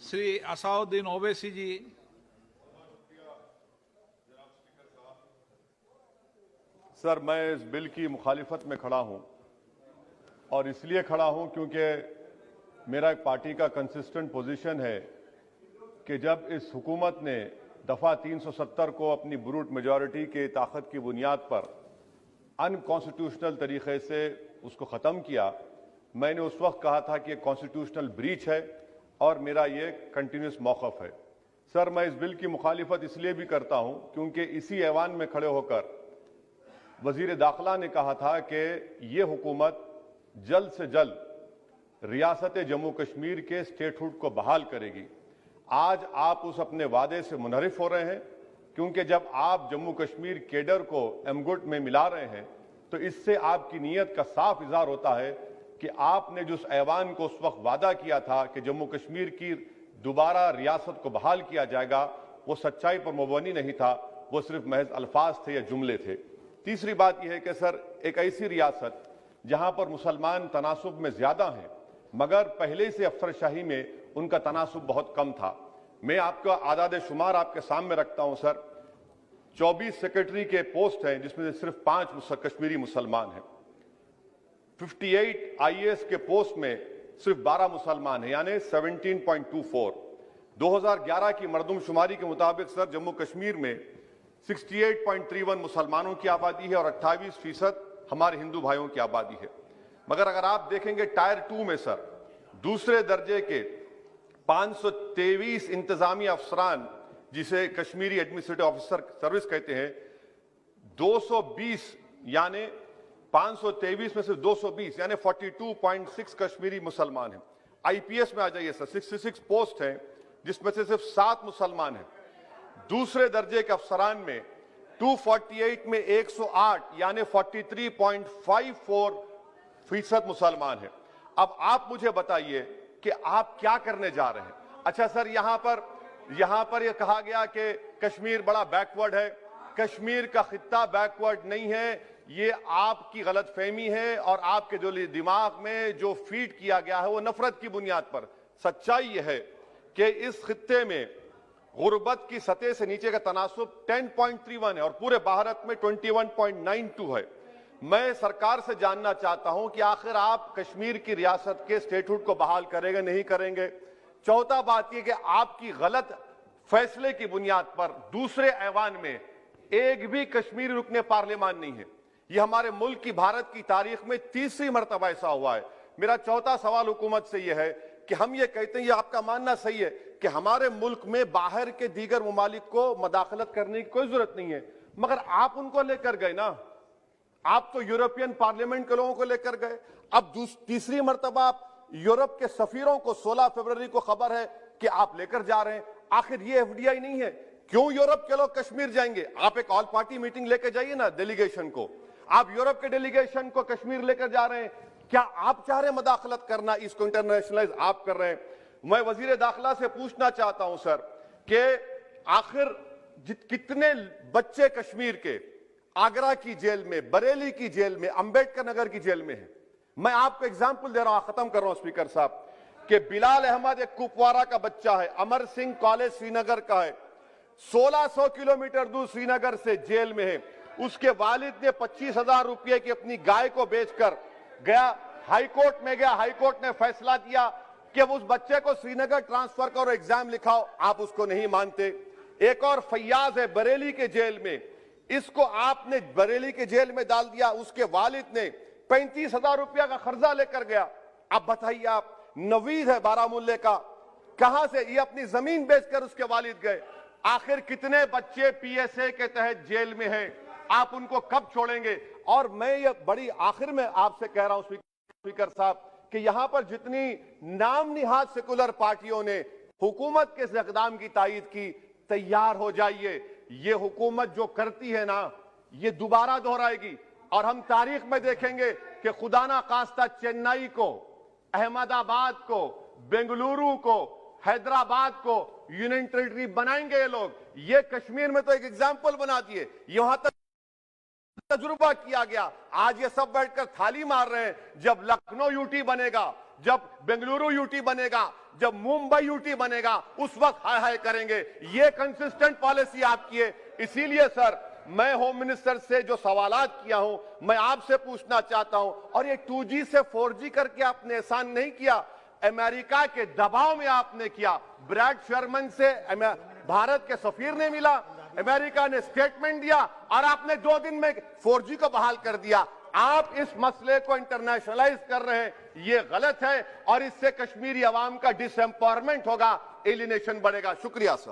श्री असाउद्दीन ओवैसी जी। Sir, मैं इस bill की मुखालिफत में खड़ा हूं और इसलिए खड़ा हूं क्योंकि मेरा एक पार्टी का कंसिस्टेंट पोजीशन है कि जब इस हुकूमत ने दफ़ा 370 को अपनी ब्रूट मेजॉरिटी के ताकत की बुनियाद पर अनकॉन्स्टिट्यूशनल तरीके से उसको ख़त्म किया, मैंने उस वक्त कहा था कि कॉन्स्टिट्यूशनल ब्रीच है और मेरा ये कंटिन्यूस मौक़िफ़ है। सर, मैं इस बिल की मुखालिफत इसलिए भी करता हूं क्योंकि इसी ऐवान में खड़े होकर वजीर दाखिला ने कहा था कि ये हुकूमत जल्द से जल्द रियासत जम्मू कश्मीर के स्टेटहुड को बहाल करेगी। आज आप उस अपने वादे से मुनहरिफ हो रहे हैं क्योंकि जब आप जम्मू कश्मीर केडर को एमगुट में मिला रहे हैं तो इससे आपकी नीयत का साफ इजहार होता है कि आपने जो उस ऐवान को उस वक्त वादा किया था कि जम्मू कश्मीर की दोबारा रियासत को बहाल किया जाएगा, वो सच्चाई पर मुबनी नहीं था, वो सिर्फ महज अल्फाज थे या जुमले थे। तीसरी बात यह है कि सर, एक ऐसी रियासत जहां पर मुसलमान तनासुब में ज्यादा हैं मगर पहले से अफसरशाही में उनका तनासुब बहुत कम था। मैं आपका आदाद शुमार आपके सामने रखता हूं सर। 24 सेक्रेटरी के पोस्ट हैं जिसमें से सिर्फ 5 कश्मीरी मुसलमान हैं। 58 IAS के पोस्ट में सिर्फ 12 मुसलमान हैं, यानी 17.24। 2011 की मरदमशुमारी के मुताबिक सर जम्मू कश्मीर में 68.31 मुसलमानों की आबादी है और 28% हमारे हिंदू भाइयों की आबादी है। मगर अगर आप देखेंगे टायर 2 में सर दूसरे दर्जे के 523 इंतजामी अफसरान, जिसे कश्मीरी एडमिनिस्ट्रेटिव ऑफिसर सर्विस कहते हैं, 220 यानी 523 में से 220 यानी 42.6 कश्मीरी मुसलमान हैं। IPS में आ जाइए सर, 66 पोस्ट हैं जिसमें से सिर्फ 7 मुसलमान हैं। दूसरे दर्जे के अफसरान में 248 में 108 यानी 43.54% मुसलमान हैं। अब आप मुझे बताइए कि आप क्या करने जा रहे हैं। अच्छा सर, यहां पर यह कहा गया कि कश्मीर बड़ा बैकवर्ड है। कश्मीर का खित्ता बैकवर्ड नहीं है, ये आपकी गलतफहमी है और आपके जो दिमाग में जो फीड किया गया है वो नफरत की बुनियाद पर। सच्चाई यह है कि इस खित्ते में गुर्बत की सतह से नीचे का तनासुब 10.31 है और पूरे भारत में 21.92 है। मैं सरकार से जानना चाहता हूं कि आखिर आप कश्मीर की रियासत के स्टेटहुड को बहाल करेंगे नहीं करेंगे। चौथा बात यह कि आपकी गलत फैसले की बुनियाद पर दूसरे ऐवान में एक भी कश्मीरी रुकने पार्लियामान नहीं है। यह हमारे मुल्क की, भारत की तारीख में तीसरी मरतबा ऐसा हुआ है। मेरा चौथा सवाल हुकूमत से यह है कि हम ये कहते हैं, ये आपका मानना सही है कि हमारे मुल्क में बाहर के दीगर ममालिक को मदाखलत करने की कोई जरूरत नहीं है, मगर आप उनको लेकर गए ना। आप तो यूरोपियन पार्लियामेंट के लोगों को लेकर गए। अब तीसरी मरतबा आप यूरोप के सफीरों को 16 फरवरी को खबर है कि आप लेकर जा रहे हैं। आखिर ये FDI नहीं है, क्यों यूरोप के लोग कश्मीर जाएंगे? आप एक ऑल पार्टी मीटिंग लेकर जाइए ना डेलीगेशन को। आप यूरोप के डेलीगेशन को कश्मीर लेकर जा रहे हैं। क्या आप चाह रहे हैं मदाखलत करना? इसको इंटरनेशनलाइज आप कर रहे हैं। मैं वजीर दाखिला से पूछना चाहता हूं सर कि आखिर कितने बच्चे कश्मीर के आगरा की जेल में, बरेली की जेल में, अंबेडकर नगर की जेल में हैं? मैं आपको एग्जाम्पल दे रहा हूं, खत्म कर रहा हूं स्पीकर साहब, कि बिलाल अहमद एक कुपवारा का बच्चा है, अमर सिंह कॉलेज श्रीनगर का है, 1600 किलोमीटर दूर श्रीनगर से जेल में है। उसके वालिद ने 25,000 रुपये की अपनी गाय को बेचकर गया, हाईकोर्ट में गया, हाईकोर्ट ने फैसला दिया कि उस बच्चे को श्रीनगर ट्रांसफर करो, एग्जाम लिखाओ। आप उसको नहीं मानते। एक और फैयाज है बरेली के जेल में, इसको आपने बरेली के जेल में डाल दिया। उसके वालिद ने 35,000 रुपया का कर्जा लेकर गया। अब बताइए आप, नवीद है बारामुल्ले का, कहां से ये अपनी जमीन बेचकर उसके वालिद गए। आखिर कितने बच्चे PSA के तहत जेल में हैं? आप उनको कब छोड़ेंगे? और मैं ये बड़ी आखिर में आपसे कह रहा हूं स्पीकर साहब कि यहां पर जितनी नाम निहाद सेकुलर पार्टियों ने हुकूमत के इस इक़दाम की तायीद की, तैयार हो जाइए। ये हुकूमत जो करती है ना, ये दोबारा दोहराएगी और हम तारीख में देखेंगे कि खुदा ना खास्ता चेन्नई को, अहमदाबाद को, बेंगलुरु को, हैदराबाद को यूनियन टेरिटरी बनाएंगे ये लोग। ये कश्मीर में तो एक एग्जाम्पल बना दिए, यहां तक तजुर्बा किया गया। आज ये सब बैठकर थाली मार रहे हैं। जब लखनऊ UT बनेगा, जब बेंगलुरु UT बनेगा, جب ممبئی یوٹی بنے گا اس وقت ہائے ہائے کریں گے. یہ کنسسٹنٹ پالیسی آپ کی ہے. اسی لیے سر میں ہوم منسٹر سے جو سوالات کیا ہوں میں آپ سے پوچھنا چاہتا ہوں, اور یہ 2G سے 4G کر کے آپ نے احسان نہیں کیا, امریکہ کے دباؤ میں آپ نے کیا. بریڈ شرمن سے بھارت کے سفیر نے ملا, امریکہ نے سٹیٹمنٹ دیا اور آپ نے 2 دن میں 4G کو بحال کر دیا. آپ اس مسئلے کو انٹرنیشنلائز کر رہے ہیں, یہ غلط ہے, اور اس سے کشمیری عوام کا ڈس ایمپاورمنٹ ہوگا, ایلینیشن بڑھے گا. شکریہ سر.